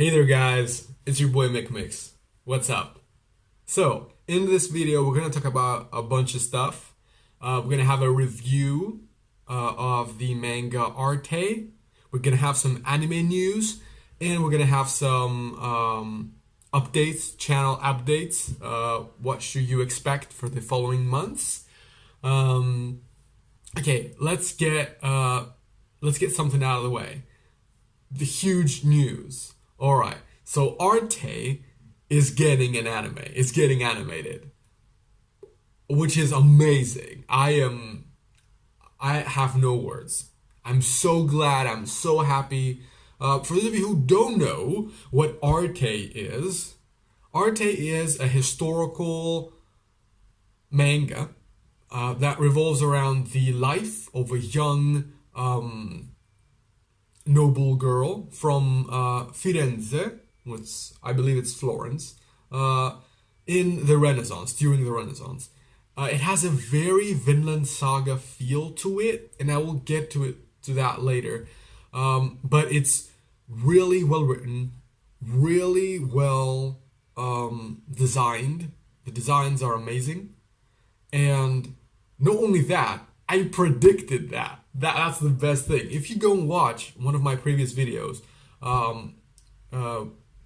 Hey there guys, it's your boy MicMix. What's up? So, in this video we're going to talk about a bunch of stuff. We're going to have a review of the manga Arte. We're going to have some anime news, and we're going to have some updates, channel updates. What should you expect for the following months? Okay, let's get something out of the way. The huge news. All right, so Arte is getting an anime. It's getting animated, which is amazing. I have no words. I'm so glad. I'm so happy. For those of you who don't know what Arte is a historical manga that revolves around the life of a young noble girl from Firenze, which I believe it's Florence, in the Renaissance, during the Renaissance. It has a very Vinland Saga feel to it, and I will get to that later. But it's really well written, really well designed. The designs are amazing, and not only that, I predicted that. That's the best thing. If you go and watch one of my previous videos,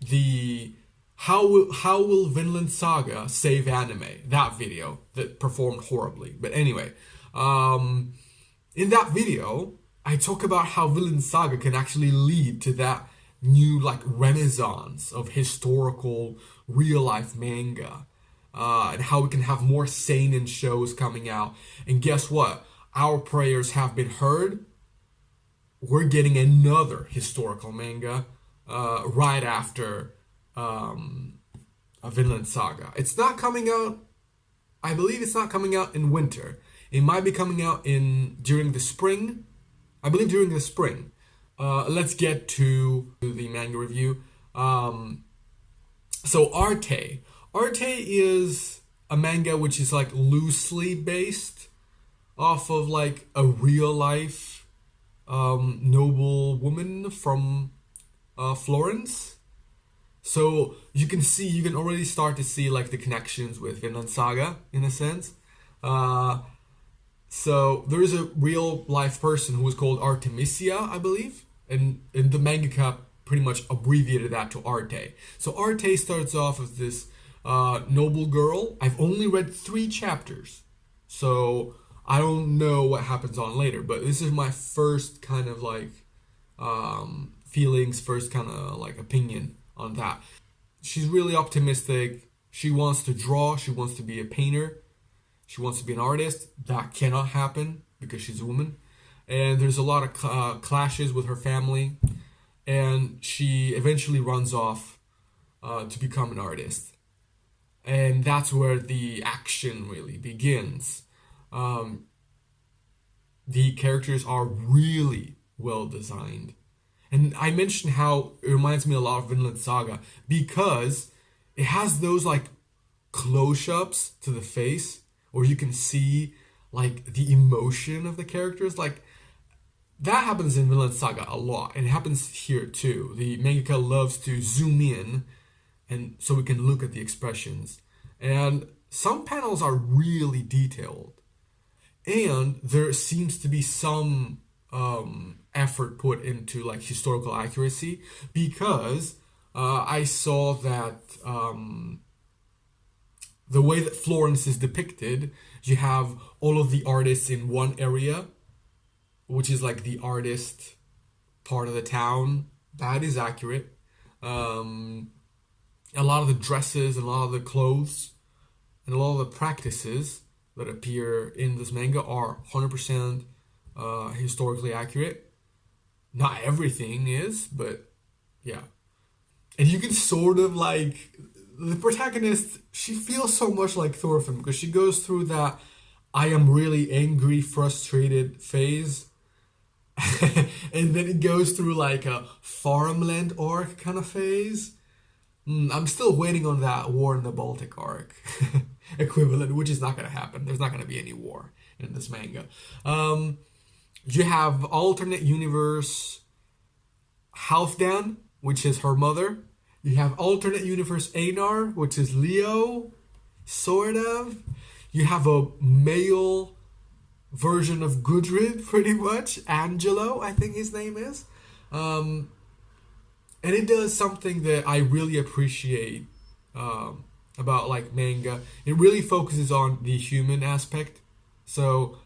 the how will Vinland Saga save anime? That video that performed horribly. But anyway, in that video, I talk about how Vinland Saga can actually lead to that new renaissance of historical real life manga, and how we can have more seinen shows coming out. And guess what? Our prayers have been heard. We're getting another historical manga right after a Vinland Saga. It's not coming out. I believe it's not coming out in winter. It might be coming out during the spring. I believe during the spring. Let's get to the manga review. So Arte is a manga which is loosely based off of a real life noble woman from Florence. So you can already start to see the connections with Vinland Saga in a sense. So there is a real life person who was called Artemisia, I believe, and the mangaka pretty much abbreviated that to Arte. So Arte starts off as this noble girl. I've only read 3 chapters, so I don't know what happens on later, but this is my first kind of feelings, first kind of opinion on that. She's really optimistic. She wants to draw. She wants to be a painter. She wants to be an artist. That cannot happen because she's a woman. And there's a lot of clashes with her family. And she eventually runs off to become an artist. And that's where the action really begins. The characters are really well designed. And I mentioned how it reminds me a lot of Vinland Saga because it has those close-ups to the face where you can see the emotion of the characters. That happens in Vinland Saga a lot, and it happens here too. The mangaka loves to zoom in and so we can look at the expressions. And some panels are really detailed. And there seems to be some effort put into historical accuracy because I saw that the way that Florence is depicted, you have all of the artists in one area, which is the artist part of the town. That is accurate. A lot of the dresses and a lot of the clothes and a lot of the practices that appear in this manga are 100% historically accurate. Not everything is, but yeah. And you can sort of the protagonist, she feels so much like Thorfinn because she goes through that I am really angry, frustrated phase. And then it goes through a farmland arc kind of phase. I'm still waiting on that war in the Baltic arc equivalent, which is not going to happen. There's not going to be any war in this manga. You have alternate universe Halfdan, which is her mother. You have alternate universe Einar, which is Leo, sort of. You have a male version of Gudrid, pretty much. Angelo, I think his name is. And it does something that I really appreciate about like manga. It really focuses on the human aspect. So,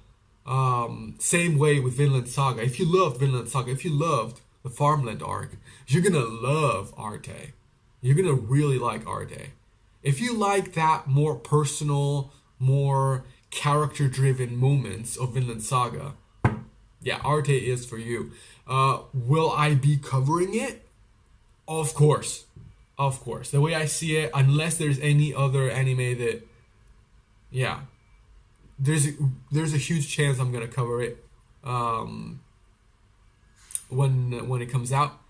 same way with Vinland Saga. If you loved Vinland Saga, if you loved the Farmland arc, you're gonna love Arte. You're gonna really like Arte. If you like that more personal, more character-driven moments of Vinland Saga, yeah, Arte is for you. Will I be covering it? Of course. Of course. The way I see it, unless there's any other anime that, yeah, there's a huge chance I'm gonna cover it when it comes out.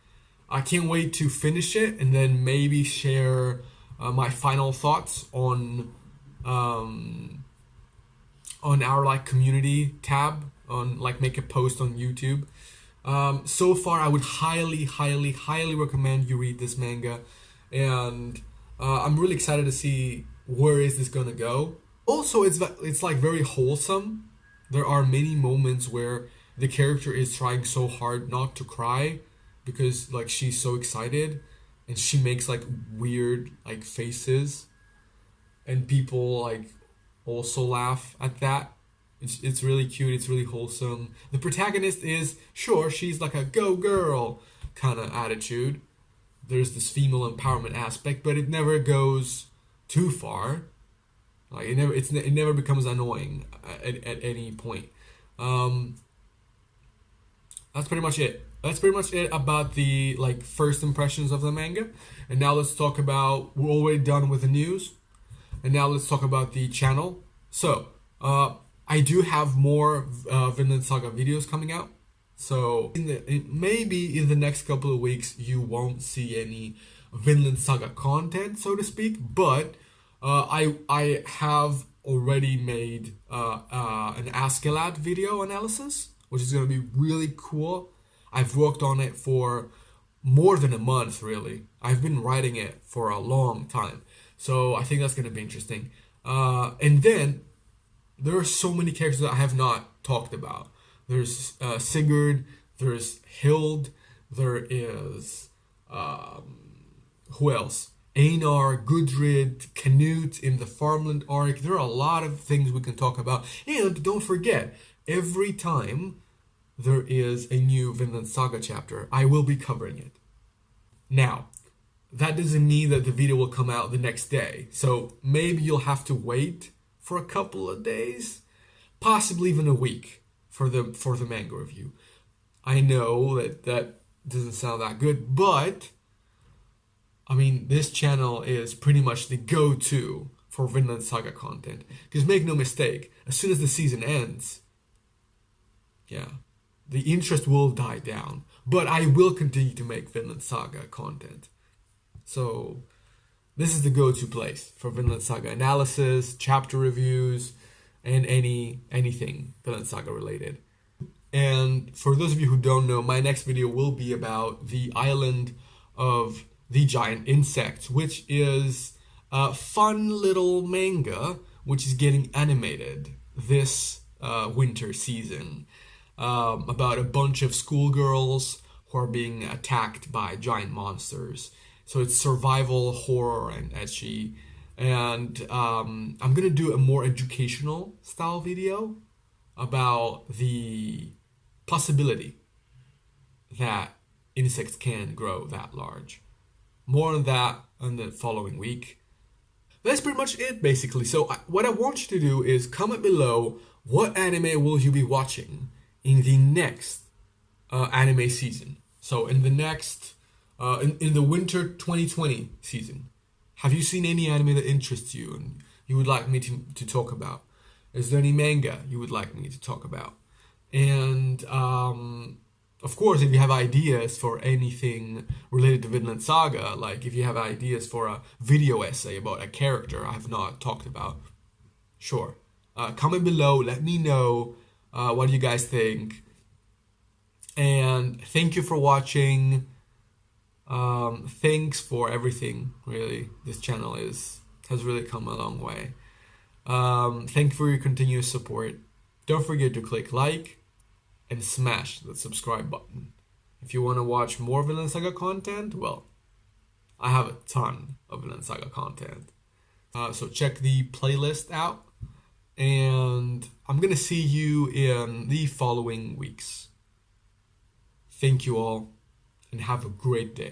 I can't wait to finish it and then maybe share my final thoughts on our like community tab, on like make a post on YouTube. So far, I would highly, highly, highly recommend you read this manga, and I'm really excited to see where is this gonna go. Also, it's like very wholesome. There are many moments where the character is trying so hard not to cry because like she's so excited, and she makes like weird like faces, and people like also laugh at that. It's really cute. It's really wholesome. The protagonist is, sure, she's like a go girl kind of attitude. There's this female empowerment aspect, but it never goes too far. Like it never becomes annoying at any point. That's pretty much it. That's pretty much it about the like first impressions of the manga. And now let's talk about, we're already done with the news. And now let's talk about the channel. So, I do have more Vinland Saga videos coming out. So maybe in the next couple of weeks you won't see any Vinland Saga content, so to speak. But I have already made an Askeladd video analysis, which is going to be really cool. I've worked on it for more than a month, really. I've been writing it for a long time. So I think that's going to be interesting. And then there are so many characters that I have not talked about. There's Sigurd, there's Hild, there is, who else? Einar, Gudrid, Canute in the Farmland arc. There are a lot of things we can talk about. And don't forget, every time there is a new Vinland Saga chapter, I will be covering it. Now, that doesn't mean that the video will come out the next day. So maybe you'll have to wait for a couple of days, possibly even a week for the manga review. I know that doesn't sound that good, but I mean, this channel is pretty much the go-to for Vinland Saga content. Because make no mistake, as soon as the season ends, yeah, the interest will die down. But I will continue to make Vinland Saga content. So this is the go-to place for Vinland Saga analysis, chapter reviews, and anything Vinland Saga related. And for those of you who don't know, my next video will be about the island of the giant insects, which is a fun little manga which is getting animated this winter season, about a bunch of schoolgirls who are being attacked by giant monsters. So it's survival, horror, and ecchi. And I'm gonna do a more educational style video about the possibility that insects can grow that large. More on that in the following week. That's pretty much it, basically. So what I want you to do is comment below what anime will you be watching in the next anime season. So in the next, in the winter 2020 season, have you seen any anime that interests you and you would like me to talk about? Is there any manga you would like me to talk about? And of course, if you have ideas for anything related to Vinland Saga, like if you have ideas for a video essay about a character I have not talked about, sure. Comment below, let me know what you guys think. And thank you for watching. Thanks for everything. Really, this channel has really come a long way. Thank you for your continuous support. Don't forget to click like and smash the subscribe button. If you want to watch more Vinland Saga content, well, I have a ton of Vinland Saga content. So check the playlist out. And I'm going to see you in the following weeks. Thank you all, and have a great day.